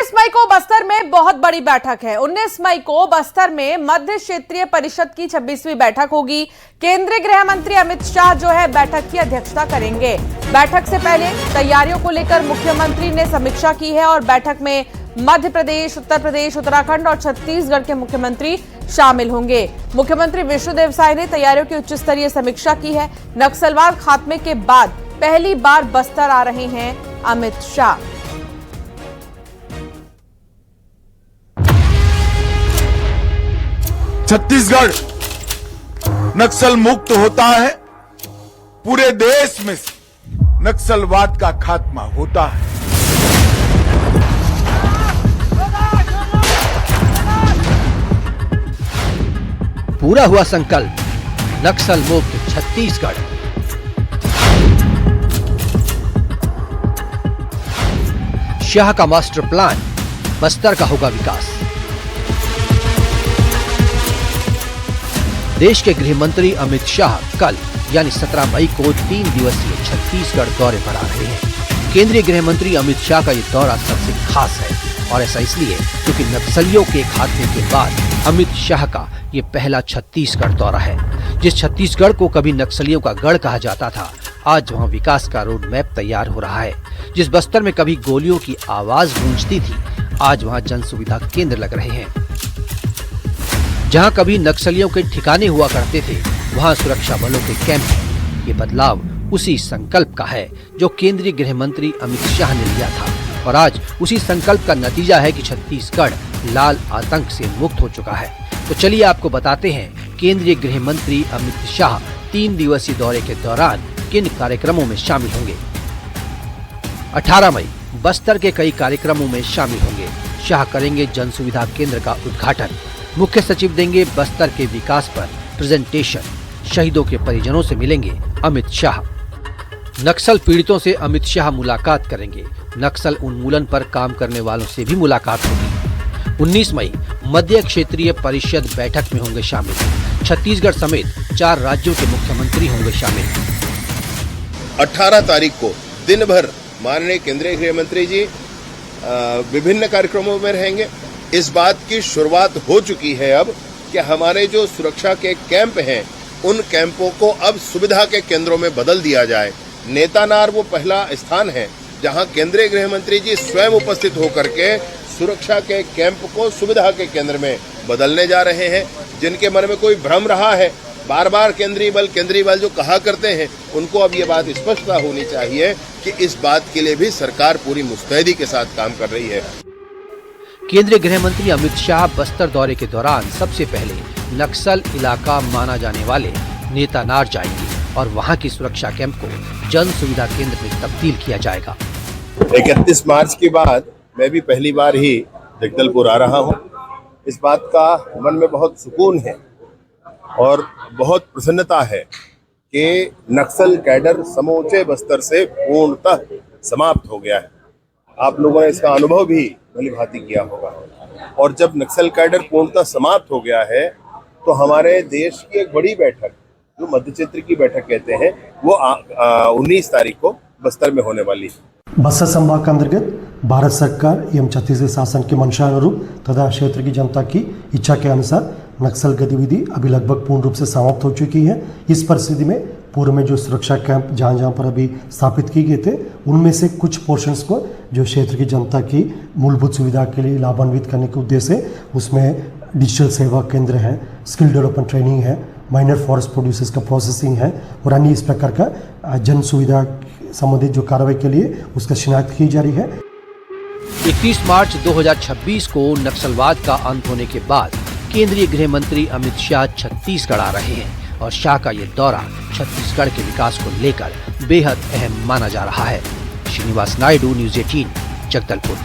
19 मई को बस्तर में बहुत बड़ी बैठक है। 19 मई को बस्तर में मध्य क्षेत्रीय परिषद की 26वीं बैठक होगी। केंद्रीय गृह मंत्री अमित शाह जो है बैठक की अध्यक्षता करेंगे। बैठक से पहले तैयारियों को लेकर मुख्यमंत्री ने समीक्षा की है और बैठक में मध्य प्रदेश, उत्तर प्रदेश, उत्तराखंड और छत्तीसगढ़ के मुख्यमंत्री शामिल होंगे। मुख्यमंत्री विष्णुदेव साय ने तैयारियों की उच्च स्तरीय समीक्षा की है। नक्सलवाद खात्मे के बाद पहली बार बस्तर आ रहे हैं अमित शाह। छत्तीसगढ़ नक्सल मुक्त होता है, पूरे देश में नक्सलवाद का खात्मा होता है। पूरा हुआ संकल्प, नक्सल मुक्त छत्तीसगढ़। शाह का मास्टर प्लान, बस्तर का होगा विकास। देश के गृह मंत्री अमित शाह कल यानी 17 मई को 3 दिवसीय छत्तीसगढ़ दौरे पर आ रहे हैं। केंद्रीय गृह मंत्री अमित शाह का ये दौरा सबसे खास है और ऐसा इसलिए क्योंकि नक्सलियों के खात्मे के बाद अमित शाह का ये पहला छत्तीसगढ़ दौरा है। जिस छत्तीसगढ़ को कभी नक्सलियों का गढ़ कहा जाता था, आज वहाँ विकास का रोड मैप तैयार हो रहा है। जिस बस्तर में कभी गोलियों की आवाज गूंजती थी, आज वहाँ जन सुविधा केंद्र लग रहे हैं। जहां कभी नक्सलियों के ठिकाने हुआ करते थे, वहां सुरक्षा बलों के कैंप हैं। ये बदलाव उसी संकल्प का है जो केंद्रीय गृह मंत्री अमित शाह ने लिया था और आज उसी संकल्प का नतीजा है कि छत्तीसगढ़ लाल आतंक से मुक्त हो चुका है। तो चलिए आपको बताते हैं केंद्रीय गृह मंत्री अमित शाह 3 दिवसीय दौरे के दौरान किन कार्यक्रमों में शामिल होंगे। 18 मई बस्तर के कई कार्यक्रमों में शामिल होंगे। शाह करेंगे जन सुविधा केंद्र का उद्घाटन। मुख्य सचिव देंगे बस्तर के विकास पर प्रेजेंटेशन। शहीदों के परिजनों से मिलेंगे अमित शाह। नक्सल पीड़ितों से अमित शाह मुलाकात करेंगे। नक्सल उन्मूलन पर काम करने वालों से भी मुलाकात होगी। 19 मई मध्य क्षेत्रीय परिषद बैठक में होंगे शामिल। छत्तीसगढ़ समेत 4 राज्यों के मुख्यमंत्री होंगे शामिल। 18 तारीख को दिन भर माननीय केंद्रीय गृह मंत्री जी विभिन्न कार्यक्रमों में रहेंगे। इस बात की शुरुआत हो चुकी है अब कि हमारे जो सुरक्षा के कैंप हैं, उन कैंपों को अब सुविधा के केंद्रों में बदल दिया जाए। नेतानार वो पहला स्थान है जहां केंद्रीय गृह मंत्री जी स्वयं उपस्थित होकर के सुरक्षा के कैंप को सुविधा के केंद्र में बदलने जा रहे हैं। जिनके मन में कोई भ्रम रहा है, बार बार केंद्रीय बल जो कहा करते हैं, उनको अब ये बात स्पष्टता होनी चाहिए कि इस बात के लिए भी सरकार पूरी मुस्तैदी के साथ काम कर रही है। केंद्रीय गृह मंत्री अमित शाह बस्तर दौरे के दौरान सबसे पहले नक्सल इलाका माना जाने वाले नेतानार जाएंगे और वहां की सुरक्षा कैंप को जन सुविधा केंद्र में तब्दील किया जाएगा। 31 मार्च के बाद मैं भी पहली बार ही जगदलपुर आ रहा हूं। इस बात का मन में बहुत सुकून है और बहुत प्रसन्नता है कि नक्सल कैडर समूचे बस्तर से पूर्णतः समाप्त हो गया है। आप लोगों ने इसका अनुभव भी भली भांति किया होगा। और जब नक्सल कैडर पूर्णतः समाप्त हो गया है, तो हमारे देश की एक बड़ी बैठक, जो मध्य क्षेत्र की बैठक कहते हैं, वो 19 तारीख को बस्तर में होने वाली है। बस्तर संभाग के अंतर्गत भारत सरकार एवं छत्तीसगढ़ शासन के मंशानुरूप तथा क्षेत्र की जनता की इच्छा के अनुसार नक्सल गतिविधि अभी लगभग पूर्ण रूप से समाप्त हो चुकी है। इस परिस्थिति में पूर्व में जो सुरक्षा कैंप जहाँ पर अभी स्थापित किए गए थे, उनमें से कुछ पोर्शंस को जो क्षेत्र की जनता की मूलभूत सुविधा के लिए लाभान्वित करने के उद्देश्य से, उसमें डिजिटल सेवा केंद्र है, स्किल डेवलपमेंट ट्रेनिंग है, माइनर फॉरेस्ट प्रोड्यूसर्स का प्रोसेसिंग है और अन्य इस प्रकार का जन सुविधा संबंधित जो कार्रवाई के लिए उसका शिनाख्त की जा रही है। 31 मार्च 2026 को नक्सलवाद का अंत होने के बाद केंद्रीय गृह मंत्री अमित शाह छत्तीसगढ़ आ रहे हैं और शाह का ये दौरा छत्तीसगढ़ के विकास को लेकर बेहद अहम माना जा रहा है। श्रीनिवास नायडू, न्यूज़ 18, जगदलपुर।